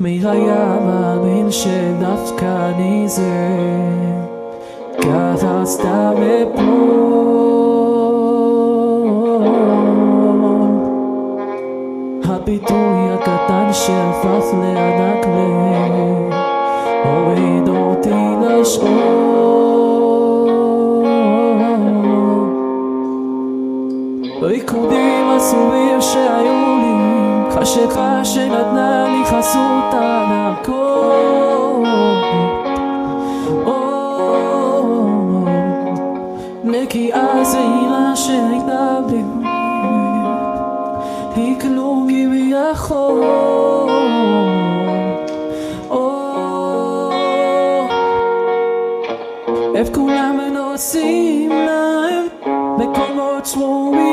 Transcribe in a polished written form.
מי היה מאמין שדווקא אני זה ככה סתם אפול. הביטוי הקטן שהפך לענק הוריד אותי לשאול. ריקודים אסורים שהיו לי, חשיכה שנתנה לי חסות על הכל. נקיעה זהירה שהייתה בי, היא כלום כביכול. כולם נוסעים להם מקומות שמורים